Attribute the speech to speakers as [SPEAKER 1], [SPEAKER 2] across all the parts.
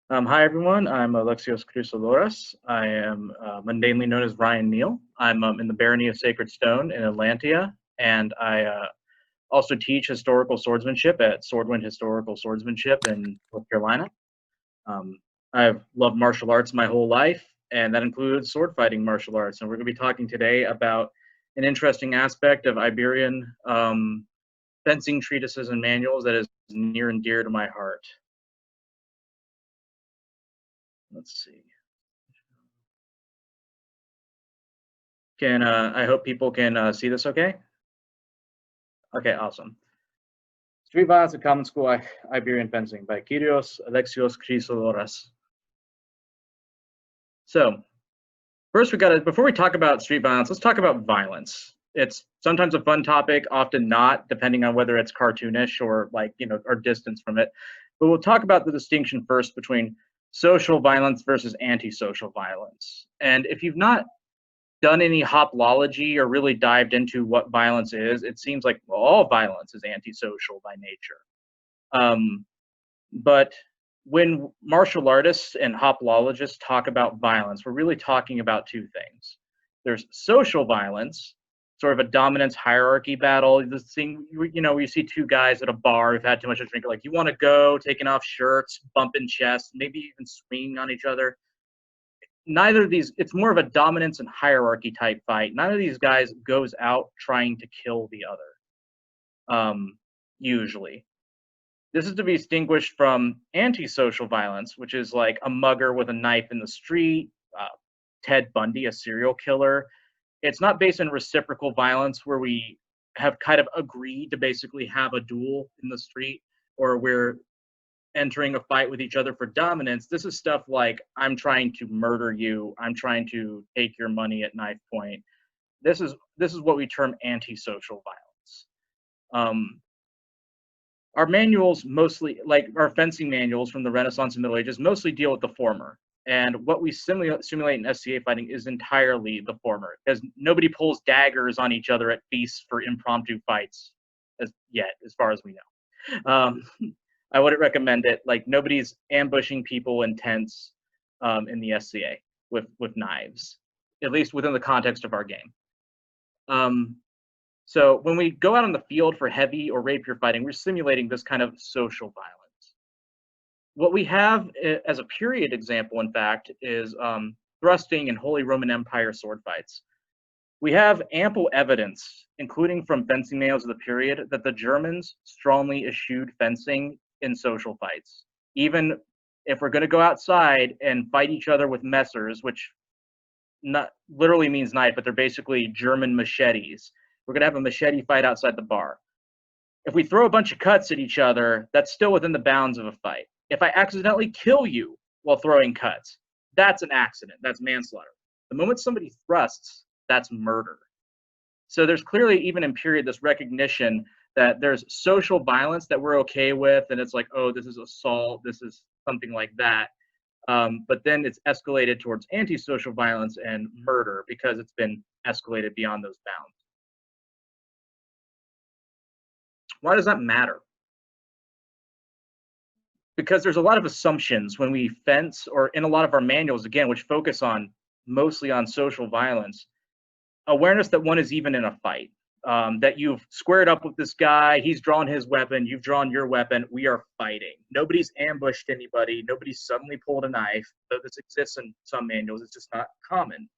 [SPEAKER 1] Hi everyone, I'm Alexios Chrysoloras. I am mundanely known as Ryan Neal. I'm in the Barony of Sacred Stone in Atlantia, and I also teach historical swordsmanship at Swordwind Historical Swordsmanship in North Carolina. Um, I've loved martial arts my whole life, and that includes sword fighting martial arts. And we're going to be talking today about an interesting aspect of Iberian fencing treatises and manuals that is near and dear to my heart. Let's see. I hope people can see this okay? Okay, awesome. Street Violence at CommonSchool Iberian Fencing by Kyrios, Alexios, Chrysoloras. So, first before we talk about street violence, let's talk about violence. It's sometimes a fun topic, often not, depending on whether it's cartoonish or our distance from it. But we'll talk about the distinction first between social violence versus antisocial violence. And if you've not done any hopology or really dived into what violence is, it seems like all violence is antisocial by nature. But when martial artists and hopologists talk about violence, we're really talking about two things. There's social violence, sort of a dominance hierarchy battle. This thing, where you see two guys at a bar who've had too much to drink, like, you want to go, taking off shirts, bumping chests, maybe even swinging on each other. Neither of these, it's more of a dominance and hierarchy type fight. None of these guys goes out trying to kill the other, usually. This is to be distinguished from antisocial violence, which is like a mugger with a knife in the street, Ted Bundy, a serial killer. It's not based on reciprocal violence where we have kind of agreed to basically have a duel in the street, or we're entering a fight with each other for dominance. This is stuff like, I'm trying to murder you, I'm trying to take your money at knife point. This is what we term antisocial violence. Our manuals mostly, like our fencing manuals from the Renaissance and Middle Ages, mostly deal with the former. And what we simulate in SCA fighting is entirely the former, because nobody pulls daggers on each other at feasts for impromptu fights as far as we know. I wouldn't recommend it. Like, nobody's ambushing people in tents in the SCA with knives, at least within the context of our game. So when we go out on the field for heavy or rapier fighting, we're simulating this kind of social violence. What we have as a period example, in fact, is thrusting and Holy Roman Empire sword fights. We have ample evidence, including from fencing manuals of the period, that the Germans strongly eschewed fencing in social fights. Even if we're going to go outside and fight each other with messers, which not literally means knife, but they're basically German machetes. We're going to have a machete fight outside the bar. If we throw a bunch of cuts at each other, that's still within the bounds of a fight. If I accidentally kill you while throwing cuts, that's an accident. That's manslaughter. The moment somebody thrusts, that's murder. So there's clearly, even in period, this recognition that there's social violence that we're okay with, and it's like, oh, this is assault, this is something like that. But then it's escalated towards antisocial violence and murder because it's been escalated beyond those bounds. Why does that matter? Because there's a lot of assumptions when we fence, or in a lot of our manuals, again, which focus on mostly on social violence. Awareness that one is even in a fight, that you've squared up with this guy, he's drawn his weapon, you've drawn your weapon, we are fighting. Nobody's ambushed anybody, nobody's suddenly pulled a knife, though this exists in some manuals, it's just not common.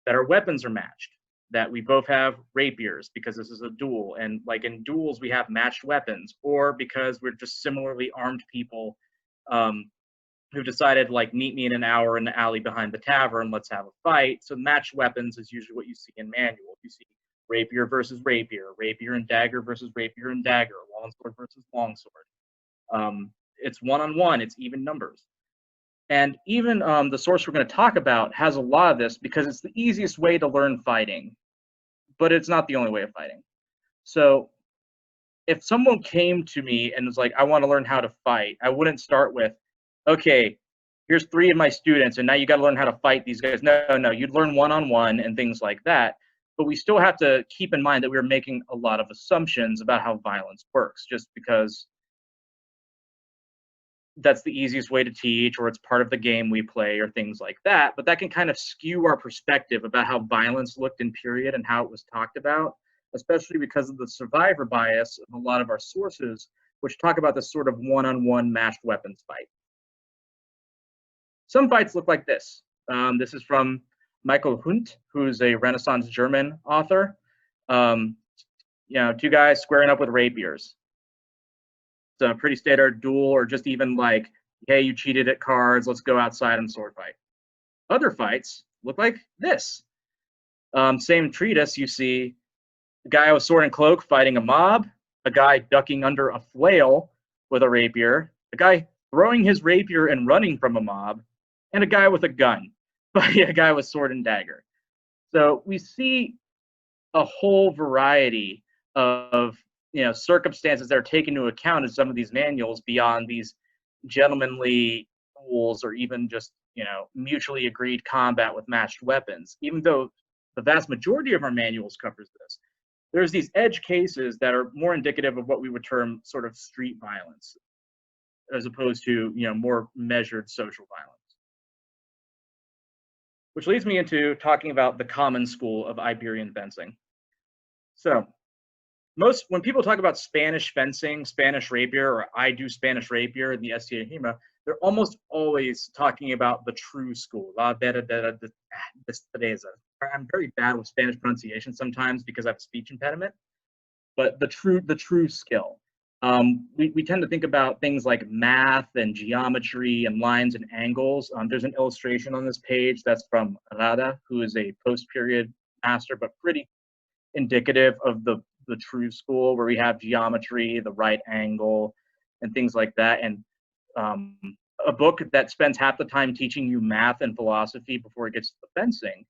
[SPEAKER 1] That our weapons are matched, that we both have rapiers because this is a duel, and like in duels we have matched weapons, or because we're just similarly armed people who've decided, like, meet me in an hour in the alley behind the tavern, let's have a fight. So matched weapons is usually what you see in manuals. You see rapier versus rapier, rapier and dagger versus rapier and dagger, longsword versus longsword. It's one-on-one, it's even numbers. And even the source we're going to talk about has a lot of this because it's the easiest way to learn fighting, but it's not the only way of fighting. So if someone came to me and was like, I want to learn how to fight, I wouldn't start with, okay, here's 3 of my students, and now you got to learn how to fight these guys. No, you'd learn one-on-one and things like that. But we still have to keep in mind that we're making a lot of assumptions about how violence works, just because that's the easiest way to teach, or it's part of the game we play, or things like that. But that can kind of skew our perspective about how violence looked in period and how it was talked about, especially because of the survivor bias of a lot of our sources, which talk about this sort of one-on-one matched weapons fight. Some fights look like this. This is from Michael Hunt, who's a Renaissance German author. Two guys squaring up with rapiers. It's a pretty standard duel, or just even like, hey, you cheated at cards, let's go outside and sword fight. Other fights look like this. Same treatise, you see a guy with sword and cloak fighting a mob, a guy ducking under a flail with a rapier, a guy throwing his rapier and running from a mob, and a guy with a gun fighting a guy with sword and dagger. So we see a whole variety of circumstances that are taken into account in some of these manuals beyond these gentlemanly rules, or even just mutually agreed combat with matched weapons. Even though the vast majority of our manuals covers this, there's these edge cases that are more indicative of what we would term sort of street violence, as opposed to more measured social violence. Which leads me into talking about the common school of Iberian fencing. So when people talk about Spanish fencing, Spanish rapier, or I do Spanish rapier in the STA HEMA, they're almost always talking about the true school, la verdadera destreza. I'm very bad with Spanish pronunciation sometimes because I have a speech impediment, but the true skill. We tend to think about things like math and geometry and lines and angles. There's an illustration on this page that's from Rada, who is a post-period master, but pretty indicative of the true school, where we have geometry, the right angle, and things like that. And a book that spends half the time teaching you math and philosophy before it gets to the fencing.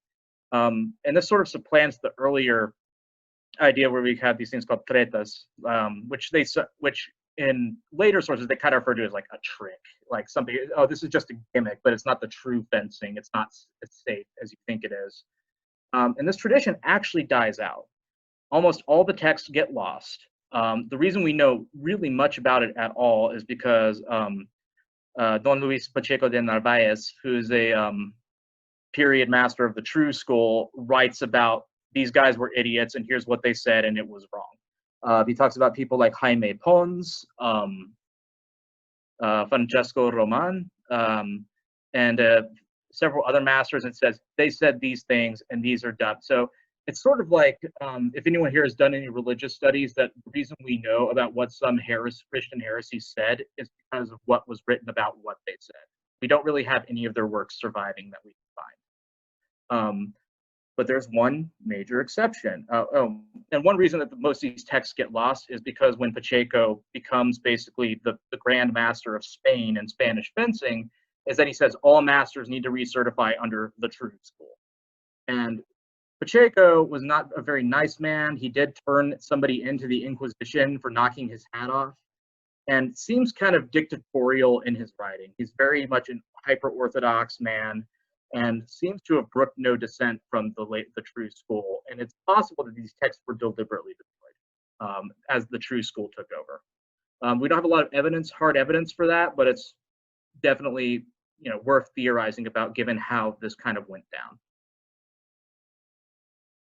[SPEAKER 1] And this sort of supplants the earlier idea where we have these things called treaties, which in later sources they kind of refer to as like a trick, like something, oh, this is just a gimmick, but it's not the true fencing. It's not as safe as you think it is. And this tradition actually dies out. Almost all the texts get lost. The reason we know really much about it at all is because Don Luis Pacheco de Narvaez, who's a period master of the true school, writes about these guys were idiots and here's what they said and it was wrong. He talks about people like Jaime Pons, Francesco Roman, and several other masters, and says they said these things and these are dumb. So it's sort of like, if anyone here has done any religious studies, that the reason we know about what some Christian heresy said is because of what was written about what they said. We don't really have any of their works surviving that we can find. But there's one major exception. And one reason that most of these texts get lost is because when Pacheco becomes basically the Grand Master of Spain and Spanish fencing, is that he says all masters need to recertify under the true school. And Pacheco was not a very nice man. He did turn somebody into the Inquisition for knocking his hat off, and seems kind of dictatorial in his writing. He's very much a hyper-Orthodox man, and seems to have brooked no dissent from the true school. And it's possible that these texts were deliberately destroyed as the true school took over. We don't have a lot of evidence, hard evidence for that, but it's definitely worth theorizing about given how this kind of went down.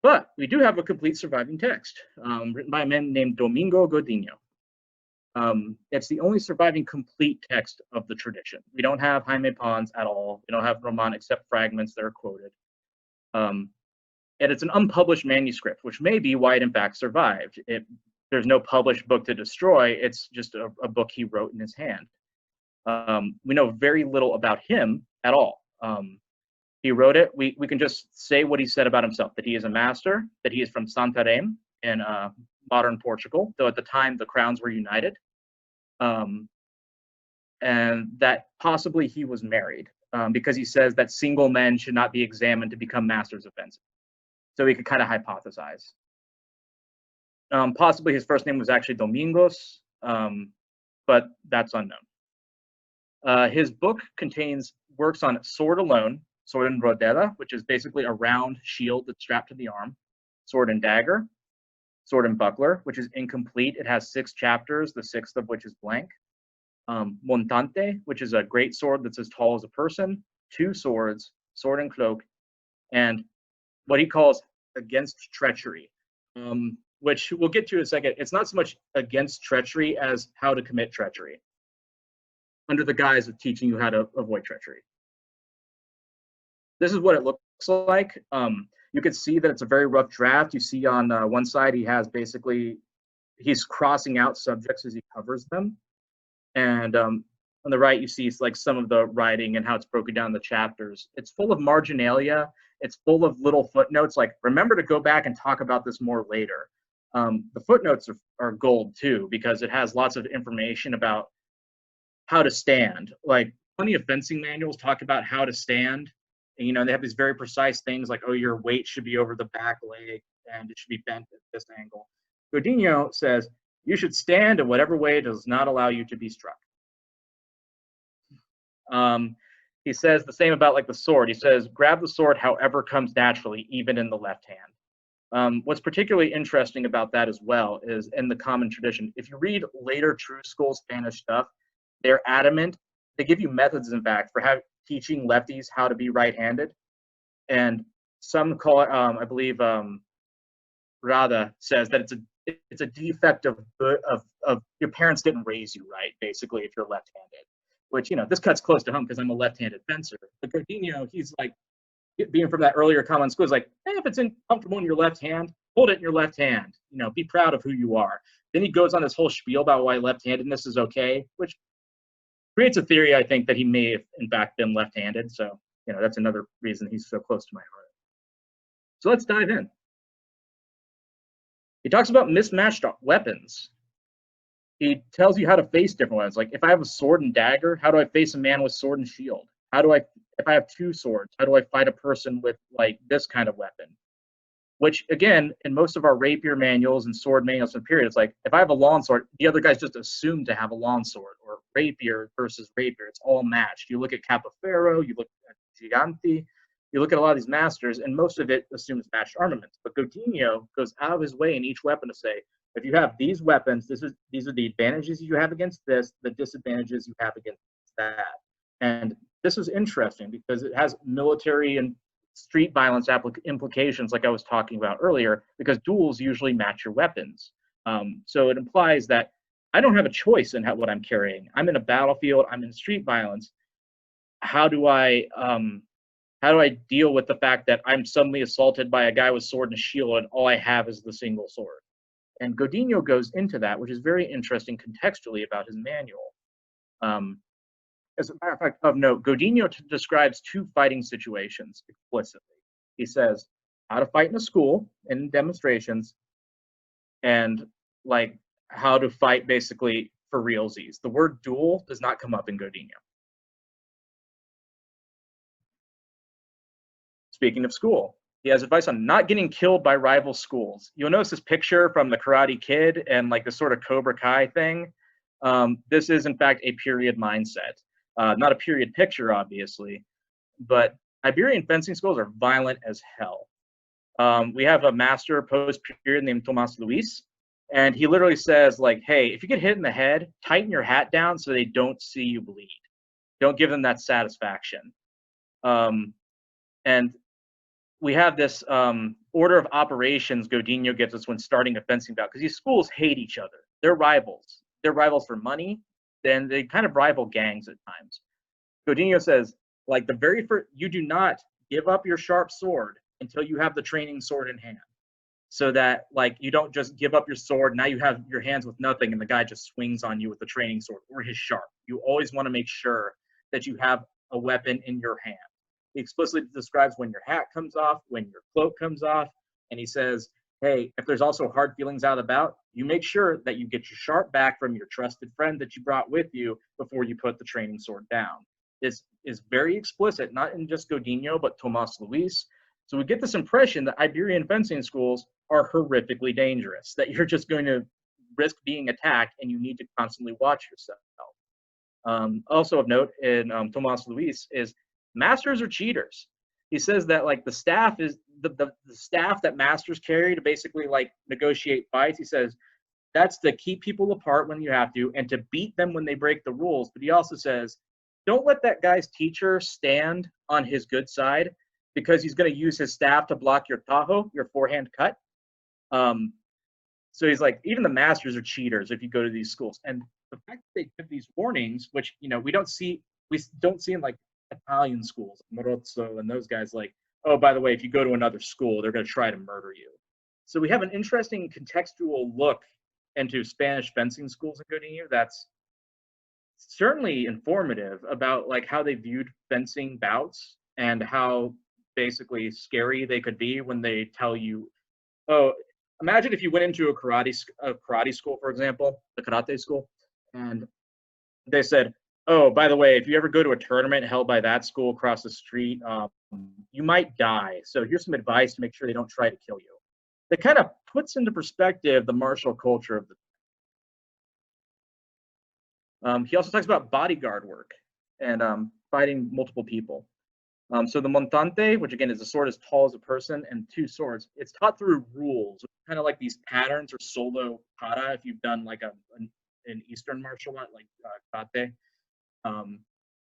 [SPEAKER 1] But we do have a complete surviving text written by a man named Domingo Godinho. It's the only surviving complete text of the tradition. We don't have Jaime Pons at all. We don't have Roman except fragments that are quoted. And it's an unpublished manuscript, which may be why it in fact survived. There's no published book to destroy. It's just a book he wrote in his hand. We know very little about him at all. He wrote it. We can just say what he said about himself, that he is a master, that he is from Santarém in modern Portugal, though at the time the crowns were united, and that possibly he was married, because he says that single men should not be examined to become masters of fencing. So we could kind of hypothesize. Possibly his first name was actually Domingos, but that's unknown. His book contains works on sword alone, sword and rodela, which is basically a round shield that's strapped to the arm, sword and dagger, sword and buckler, which is incomplete. It has 6 chapters, the 6th of which is blank. Montante, which is a great sword that's as tall as a person, 2 swords, sword and cloak, and what he calls against treachery, which we'll get to in a second. It's not so much against treachery as how to commit treachery under the guise of teaching you how to avoid treachery. This is what it looks like. You can see that it's a very rough draft. You see on one side he has basically, he's crossing out subjects as he covers them. And on the right, you see like some of the writing and how it's broken down in the chapters. It's full of marginalia. It's full of little footnotes. Like, remember to go back and talk about this more later. The footnotes are gold too, because it has lots of information about how to stand. Like, plenty of fencing manuals talk about how to stand. And, you know, they have these very precise things like, oh, your weight should be over the back leg and it should be bent at this angle. Godinho says, you should stand in whatever way does not allow you to be struck. He says the same about like the sword. He says, grab the sword however comes naturally, even in the left hand. What's particularly interesting about that as well is in the common tradition, if you read later true school Spanish stuff, they're adamant. They give you methods, in fact, for teaching lefties how to be right-handed. And some call it, I believe, Rada says that it's a defect of your parents didn't raise you right, basically, if you're left-handed. Which, you know, this cuts close to home because I'm a left-handed fencer. But Godinho, he's like, being from that earlier CommonSchool, is like, hey, if it's comfortable in your left hand, hold it in your left hand. You know, be proud of who you are. Then he goes on this whole spiel about why left-handedness is okay, which creates a theory, I think, that he may have, in fact, been left-handed. So, you know, that's another reason he's so close to my heart. So let's dive in. He talks about mismatched weapons. He tells you how to face different ones. Like, if I have a sword and dagger, how do I face a man with sword and shield? If I have 2 swords, how do I fight a person with like this kind of weapon? Which, again, in most of our rapier manuals and sword manuals from period, it's like, if I have a long sword, the other guys just assume to have a long sword, or rapier versus rapier. It's all matched. You look at Capoferro, you look at Gigante, you look at a lot of these masters, and most of it assumes matched armaments. But Godinho goes out of his way in each weapon to say, if you have these weapons, these are the advantages you have against this, the disadvantages you have against that. And this is interesting because it has military and street violence implications, like I was talking about earlier, because duels usually match your weapons. So it implies that I don't have a choice in what I'm carrying. I'm in a battlefield. I'm in street violence. How do I deal with the fact that I'm suddenly assaulted by a guy with sword and shield, and all I have is the single sword? And Godinho goes into that, which is very interesting contextually about his manual. As a matter of fact, of note, Godinho describes 2 fighting situations explicitly. He says how to fight in a school and in demonstrations, and like how to fight basically for realsies. The word duel does not come up in Godinho. Speaking of school, he has advice on not getting killed by rival schools. You'll notice this picture from the Karate Kid and like the sort of Cobra Kai thing. This is, in fact, a period mindset. Not a period picture, obviously, but Iberian fencing schools are violent as hell. We have a master post-period named Tomas Luis, and he literally says, like, hey, if you get hit in the head, tighten your hat down so they don't see you bleed. Don't give them that satisfaction. And we have this order of operations Godinho gives us when starting a fencing bout, because these schools hate each other. They're rivals. They're rivals for money. Then they kind of rival gangs at times. Godinho says, like, the very first, you do not give up your sharp sword until you have the training sword in hand. So that, like, you don't just give up your sword, now you have your hands with nothing, and the guy just swings on you with the training sword or his sharp. You always want to make sure that you have a weapon in your hand. He explicitly describes when your hat comes off, when your cloak comes off, and he says, hey, if there's also hard feelings out about, you make sure that you get your sharp back from your trusted friend that you brought with you before you put the training sword down. This is very explicit, not in just Godinho, but Tomas Luis. So we get this impression that Iberian fencing schools are horrifically dangerous, that you're just going to risk being attacked and you need to constantly watch yourself. Also of note in Tomas Luis is masters are cheaters. He says that like the staff is the staff that masters carry to basically like negotiate fights. He says that's to keep people apart when you have to and to beat them when they break the rules. But he also says, don't let that guy's teacher stand on his good side because he's going to use his staff to block your tajo, your forehand cut. So he's like, even the masters are cheaters if you go to these schools. And the fact that they give these warnings, which we don't see in like Italian schools, Morozzo and those guys, like, oh, by the way, if you go to another school, they're going to try to murder you. So we have an interesting contextual look into Spanish fencing schools in Godinho that's certainly informative about like how they viewed fencing bouts and how basically scary they could be when they tell you, oh, imagine if you went into a karate school, for example, the karate school, and they said, oh, by the way, if you ever go to a tournament held by that school across the street, you might die. So here's some advice to make sure they don't try to kill you. That kind of puts into perspective the martial culture of the. He also talks about bodyguard work and fighting multiple people. So the montante, which again is a sword as tall as a person and two swords, it's taught through rules, kind of like these patterns or solo kata if you've done like an Eastern martial art like kate.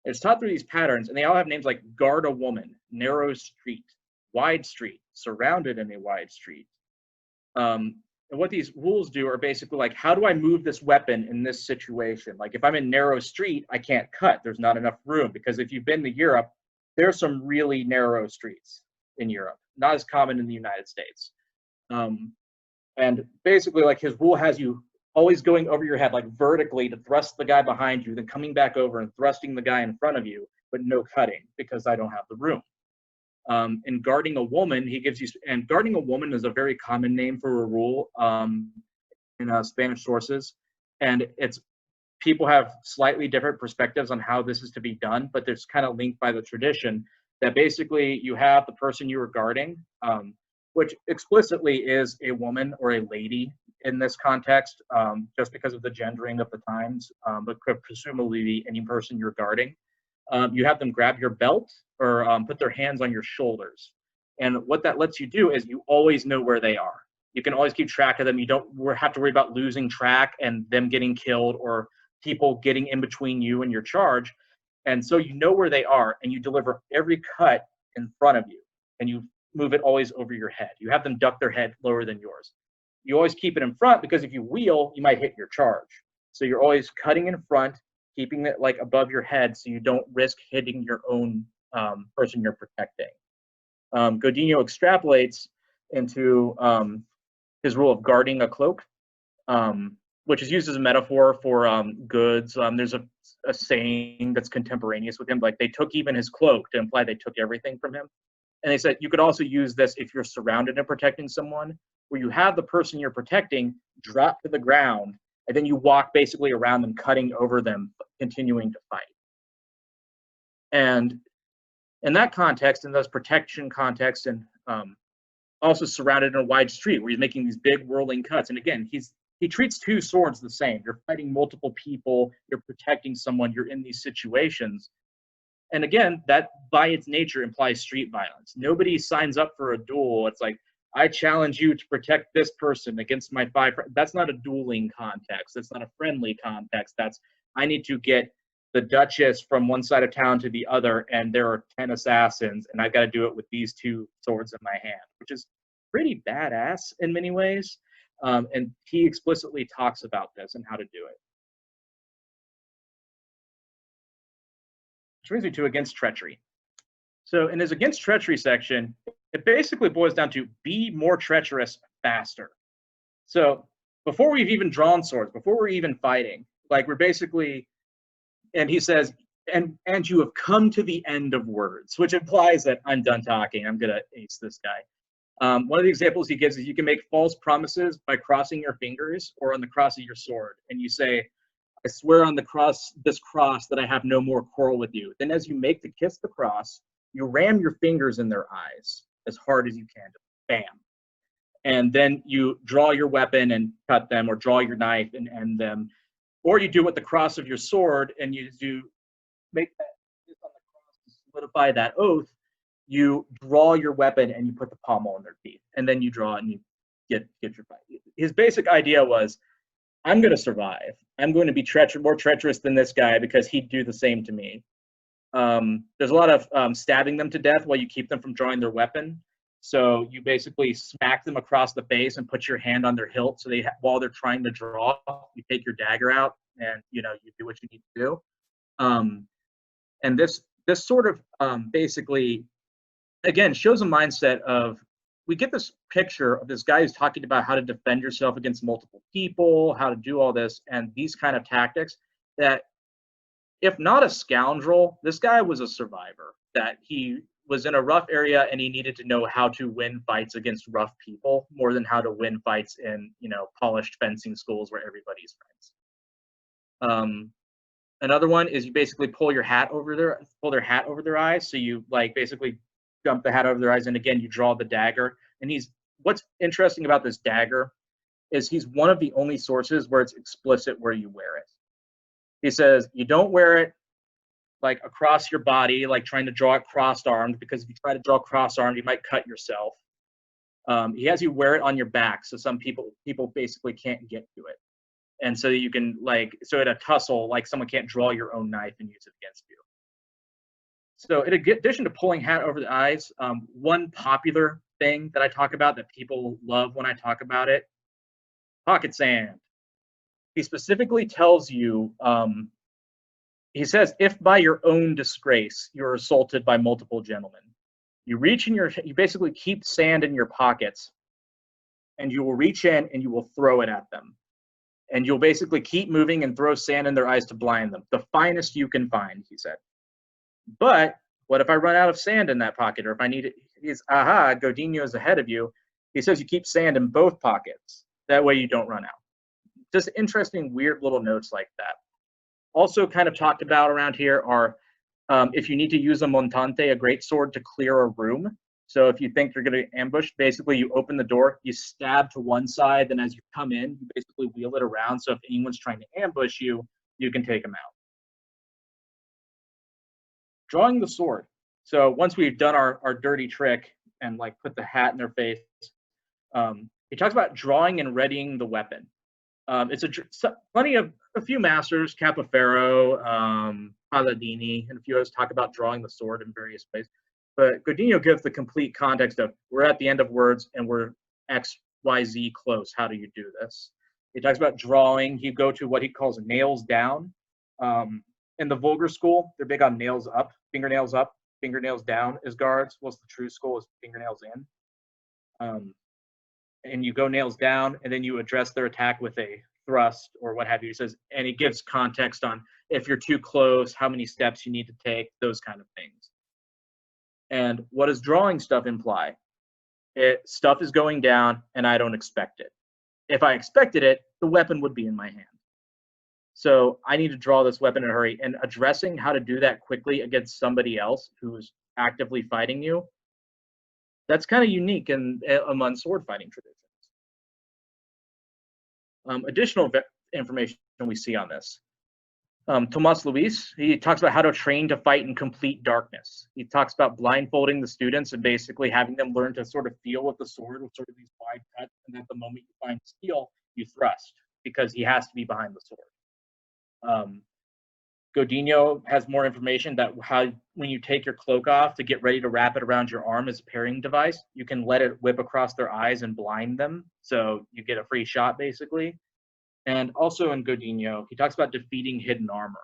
[SPEAKER 1] It's taught through these patterns, and they all have names like guard a woman, narrow street, wide street, surrounded in a wide street. And what these rules do are basically like, how do I move this weapon in this situation? Like if I'm in narrow street, I can't cut. There's not enough room, because if you've been to Europe, there's some really narrow streets in Europe, not as common in the United States. And basically like his rule has you always going over your head, like vertically to thrust the guy behind you, then coming back over and thrusting the guy in front of you, but no cutting because I don't have the room. In guarding a woman, he gives you, and guarding a woman is a very common name for a rule in Spanish sources. And it's, people have slightly different perspectives on how this is to be done, but there's kind of linked by the tradition that basically you have the person you are guarding, which explicitly is a woman or a lady in this context, just because of the gendering of the times, but could presumably be any person you're guarding. You have them grab your belt or put their hands on your shoulders. And what that lets you do is you always know where they are. You can always keep track of them. You don't have to worry about losing track and them getting killed or people getting in between you and your charge. And so you know where they are, and you deliver every cut in front of you, and you move it always over your head. You have them duck their head lower than yours. You always keep it in front, because if you wheel, you might hit your charge. So you're always cutting in front, keeping it like above your head so you don't risk hitting your own person you're protecting. Godinho extrapolates into his rule of guarding a cloak, which is used as a metaphor for goods. There's a saying that's contemporaneous with him, like they took even his cloak to imply they took everything from him. And they said you could also use this if you're surrounded and protecting someone, where you have the person you're protecting drop to the ground, and then you walk basically around them, cutting over them, continuing to fight. And in that context, in those protection context, and also surrounded in a wide street where he's making these big whirling cuts. And again, he treats two swords the same. You're fighting multiple people, you're protecting someone, you're in these situations. And again, that by its nature implies street violence. Nobody signs up for a duel. It's like, I challenge you to protect this person against my 5 friends. That's not a dueling context. That's not a friendly context. That's, I need to get the Duchess from one side of town to the other, and there are 10 assassins, and I've got to do it with these 2 swords in my hand, which is pretty badass in many ways. And he explicitly talks about this and how to do it. Which brings me to Against Treachery. So in his Against Treachery section, it basically boils down to be more treacherous faster. So before we've even drawn swords, before we're even fighting, like we're basically, and he says, and you have come to the end of words, which implies that I'm done talking, I'm gonna ace this guy. One of the examples he gives is you can make false promises by crossing your fingers or on the cross of your sword, and you say, I swear on the cross, this cross, that I have no more quarrel with you. Then as you make the kiss the cross, you ram your fingers in their eyes as hard as you can. Bam. And then you draw your weapon and cut them, or draw your knife and end them. Or you do with the cross of your sword, and you do make that kiss on the cross to solidify that oath. You draw your weapon and you put the pommel in their teeth. And then you draw and you get your fight. His basic idea was, I'm going to survive. I'm going to be more treacherous than this guy because he'd do the same to me. There's a lot of stabbing them to death while you keep them from drawing their weapon. So you basically smack them across the face and put your hand on their hilt. So while they're trying to draw, you take your dagger out and you do what you need to do. And this sort of basically, again, shows a mindset of, we get this picture of this guy who's talking about how to defend yourself against multiple people, how to do all this, and these kind of tactics that, if not a scoundrel, this guy was a survivor, that he was in a rough area and he needed to know how to win fights against rough people more than how to win fights in, polished fencing schools where everybody's friends. Another one is you basically pull their hat over their eyes. So you basically dump the hat over their eyes, and again, you draw the dagger. And what's interesting about this dagger is he's one of the only sources where it's explicit where you wear it. He says you don't wear it across your body, trying to draw it cross-armed, because if you try to draw cross-armed, you might cut yourself. He has you wear it on your back, so some people basically can't get to it. And so you can, so at a tussle, someone can't draw your own knife and use it against you. So in addition to pulling hat over the eyes, one popular thing that I talk about that people love when I talk about it, pocket sand. He specifically tells you, he says, if by your own disgrace you're assaulted by multiple gentlemen, you basically keep sand in your pockets, and you will reach in and you will throw it at them. And you'll basically keep moving and throw sand in their eyes to blind them. The finest you can find, he said. But what if I run out of sand in that pocket, or if I need it? Godinho is ahead of you. He says you keep sand in both pockets. That way you don't run out. Just interesting, weird little notes like that. Also kind of talked about around here are if you need to use a montante, a greatsword, to clear a room. So if you think you're going to ambush, basically you open the door, you stab to one side, then as you come in, you basically wheel it around. So if anyone's trying to ambush you, you can take them out. Drawing the sword. So once we've done our dirty trick and put the hat in their face, he talks about drawing and readying the weapon. It's a few masters, Capoferro, Palladini, and a few others talk about drawing the sword in various ways. But Godinho gives the complete context of, we're at the end of words and we're X, Y, Z close. How do you do this? He talks about drawing. He go to what he calls nails down. In the vulgar school, they're big on nails up, fingernails down as guards. Whilst the true school is fingernails in. And you go nails down, and then you address their attack with a thrust or what have you. He says, and he gives context on if you're too close, how many steps you need to take, those kind of things. And what does drawing stuff imply? Stuff is going down, and I don't expect it. If I expected it, the weapon would be in my hand. So I need to draw this weapon in a hurry. And addressing how to do that quickly against somebody else who's actively fighting you, that's kind of unique among sword fighting traditions. Additional information we see on this. Tomas Luis, he talks about how to train to fight in complete darkness. He talks about blindfolding the students and basically having them learn to sort of feel with the sword with sort of these wide cuts, and at the moment you find steel, you thrust, because he has to be behind the sword. Godinho has more information that when you take your cloak off to get ready to wrap it around your arm as a parrying device, you can let it whip across their eyes and blind them, so you get a free shot basically. And also in Godinho, he talks about defeating hidden armor.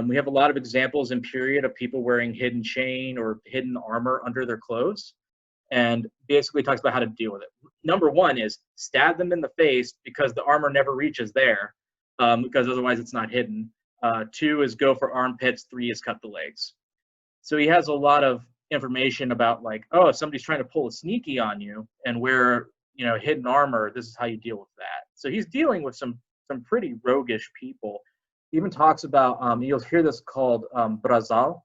[SPEAKER 1] We have a lot of examples in period of people wearing hidden chain or hidden armor under their clothes, and basically talks about how to deal with it. Number one is stab them in the face because the armor never reaches there, because otherwise it's not hidden. Two is go for armpits. Three is cut the legs. So he has a lot of information about if somebody's trying to pull a sneaky on you and wear hidden armor, this is how you deal with that. So he's dealing with some pretty roguish people. He even talks about, you'll hear this called brazal,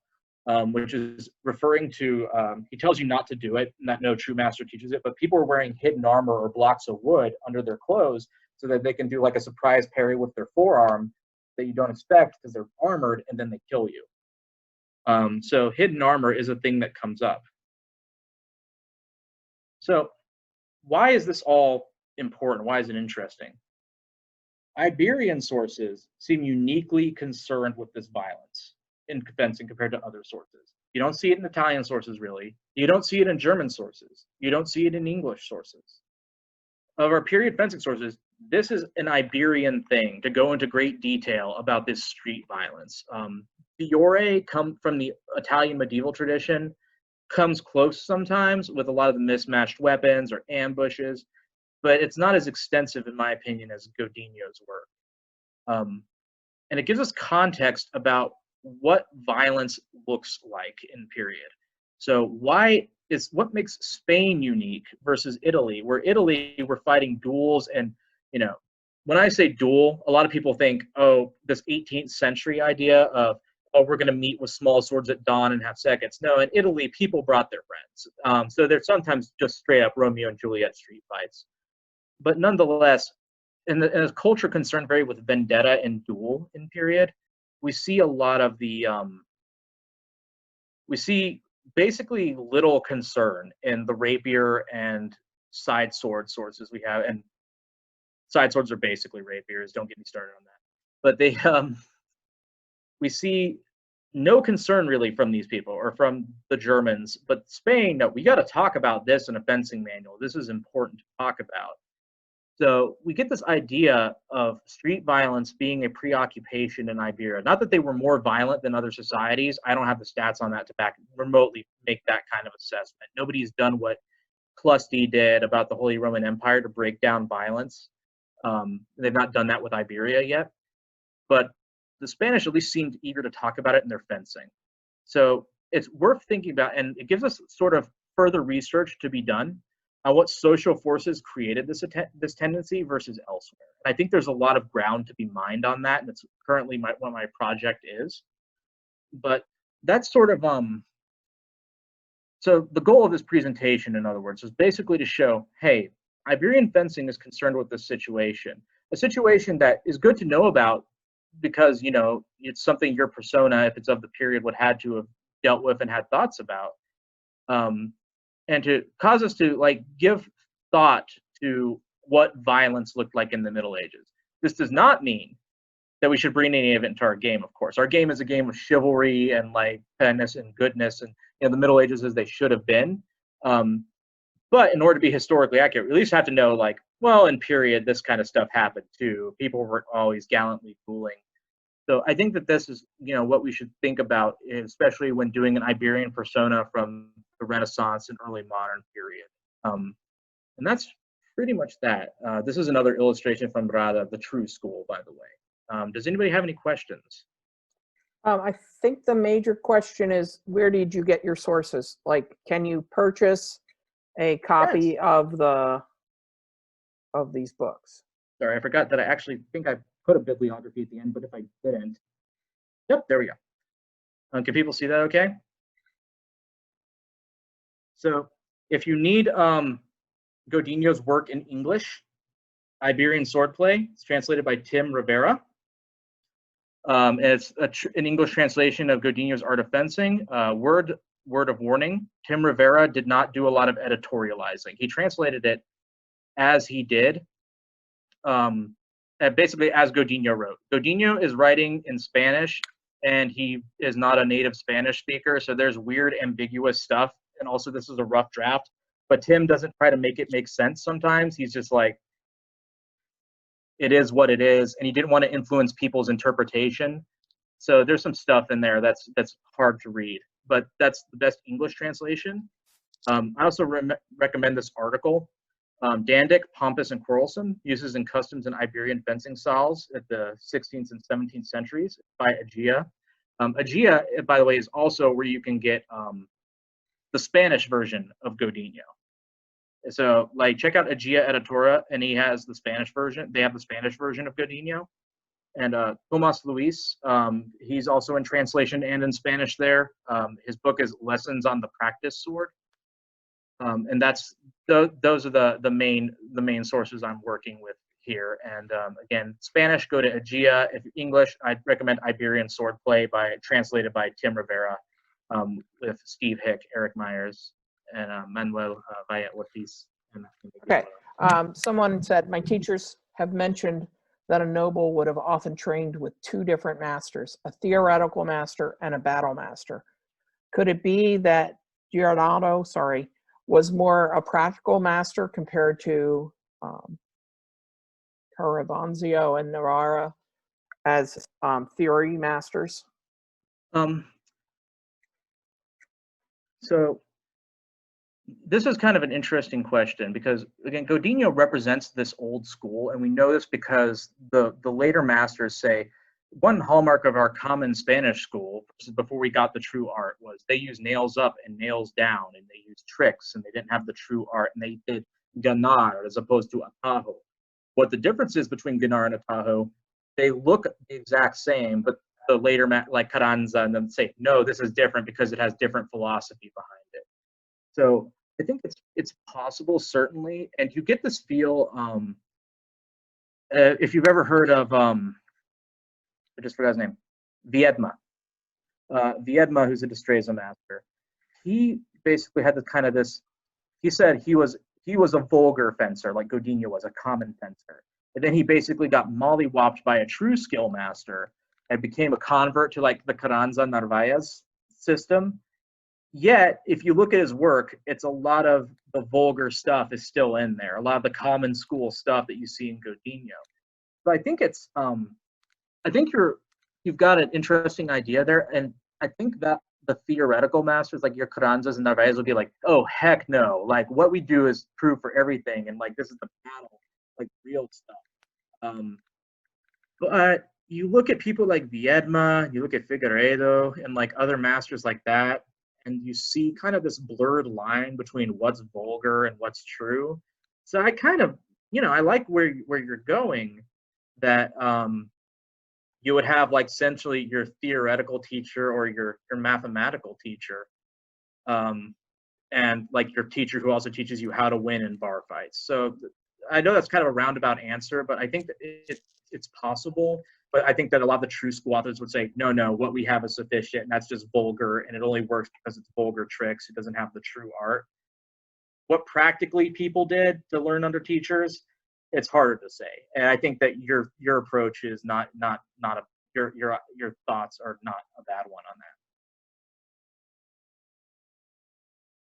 [SPEAKER 1] which is referring to, he tells you not to do it, and that no true master teaches it, but people are wearing hidden armor or blocks of wood under their clothes so that they can do a surprise parry with their forearm that you don't expect because they're armored, and then they kill you. So hidden armor is a thing that comes up. So why is this all important? Why is it interesting? Iberian sources seem uniquely concerned with this violence in fencing compared to other sources. You don't see it in Italian sources, really. You don't see it in German sources. You don't see it in English sources. Of our period fencing sources, this is an Iberian thing to go into great detail about this street violence. Fiore, come from the Italian medieval tradition, comes close sometimes with a lot of the mismatched weapons or ambushes, but it's not as extensive, in my opinion, as Godinho's work. And it gives us context about what violence looks like in period. So what makes Spain unique versus Italy, where Italy we're fighting duels and, when I say duel, a lot of people think, oh, this 18th century idea of, oh, we're going to meet with small swords at dawn and have seconds. No, in Italy, people brought their friends. So they're sometimes just straight up Romeo and Juliet street fights. But nonetheless, in a culture concerned very with vendetta and duel in period, we see a lot of we see basically little concern in the rapier and side sword sources we have, and side swords are basically rapiers. Don't get me started on that. But we see no concern really from these people or from the Germans. But Spain, no, we got to talk about this in a fencing manual. This is important to talk about. So we get this idea of street violence being a preoccupation in Iberia. Not that they were more violent than other societies. I don't have the stats on that to remotely make that kind of assessment. Nobody's done what Clusty did about the Holy Roman Empire to break down violence. They've not done that with Iberia yet. But the Spanish at least seemed eager to talk about it in their fencing. So it's worth thinking about, and it gives us sort of further research to be done on what social forces created this tendency versus elsewhere. And I think there's a lot of ground to be mined on that, and it's currently what my project is. But that's sort of so the goal of this presentation, in other words, is basically to show, hey, Iberian fencing is concerned with this situation, a situation that is good to know about because it's something your persona, if it's of the period, would had to have dealt with and had thoughts about. And to cause us to give thought to what violence looked like in the Middle Ages. This does not mean that we should bring any of it into our game, of course. Our game is a game of chivalry and fairness and goodness and the Middle Ages as they should have been. But in order to be historically accurate, we at least have to know well, in period, this kind of stuff happened too. People were always gallantly dueling. So I think that this is, what we should think about, especially when doing an Iberian persona from the Renaissance and early modern period. And that's pretty much that. This is another illustration from Rada, the true school, by the way. Does anybody have any questions?
[SPEAKER 2] I think the major question is, where did you get your sources? Can you purchase a copy of these books?
[SPEAKER 1] Sorry, I forgot that I actually think I put a bibliography at the end, but if I didn't, yep, there we go. Can people see that okay? So if you need Godinho's work in English, Iberian Swordplay, it's translated by Tim Rivera. And it's an English translation of Godinho's Art of Fencing. Word of warning, Tim Rivera did not do a lot of editorializing. He translated it as he did. Basically as Godinho wrote. Godinho is writing in Spanish, and he is not a native Spanish speaker, so there's weird, ambiguous stuff, and also this is a rough draft, but Tim doesn't try to make it make sense sometimes. He's just it is what it is, and he didn't want to influence people's interpretation, so there's some stuff in there that's hard to read, but that's the best English translation. I also recommend this article. Dandic, Pompous, and Quarrelsome, Uses in Customs and Iberian Fencing Styles at the 16th and 17th centuries by Agia. Agia, by the way, is also where you can get the Spanish version of Godinho. So check out Agia Editora, and he has the Spanish version. They have the Spanish version of Godinho. And Tomas Luis, he's also in translation and in Spanish there. His book is Lessons on the Practice Sword. And those are the main sources I'm working with here. And again, Spanish, go to Agia. If English, I'd recommend Iberian Swordplay translated by Tim Rivera, with Steve Hick, Eric Myers, and Manuel Valle Ortiz.
[SPEAKER 2] Okay. Someone said, my teachers have mentioned that a noble would have often trained with two different masters, a theoretical master and a battle master. Could it be that Giordano, was more a practical master compared to Caravanzio and Narara as theory masters?
[SPEAKER 1] So this is kind of an interesting question because, again, Godinho represents this old school, and we know this because the later masters say one hallmark of our common Spanish school before we got the true art was they used nails up and nails down, and they used tricks, and they didn't have the true art, and they did ganar as opposed to atajo. What the difference is between ganar and atajo, they look the exact same, but the later like Carranza and them say, no, this is different because it has different philosophy behind it. So I think it's possible, certainly, and you get this feel. If you've ever heard of, I just forgot his name, Viedma. Viedma, who's a Destreza master, he basically had this. He said he was a vulgar fencer, like Godinho was a common fencer, and then he basically got mollywopped by a true skill master and became a convert to like the Carranza Narvaez system. Yet, if you look at his work, it's a lot of the vulgar stuff is still in there. A lot of the common school stuff that you see in Godinho. But I think you've got an interesting idea there, and I think that the theoretical masters like your Carranzas and Narvaez will be like, oh heck no! Like what we do is proof for everything, and like this is the battle, like real stuff. But you look at people like Viedma, you look at Figueiredo, and like other masters like that, and you see kind of this blurred line between what's vulgar and what's true. So I kind of, I like where you're going, that you would have like essentially your theoretical teacher or your mathematical teacher, and like your teacher who also teaches you how to win in bar fights. So I know that's kind of a roundabout answer, but I think that it's possible. But I think that a lot of the true school authors would say, no, what we have is sufficient, and that's just vulgar, and it only works because it's vulgar tricks. It doesn't have the true art. What practically people did to learn under teachers, it's harder to say. And I think that your approach is not your thoughts are not a bad one on that.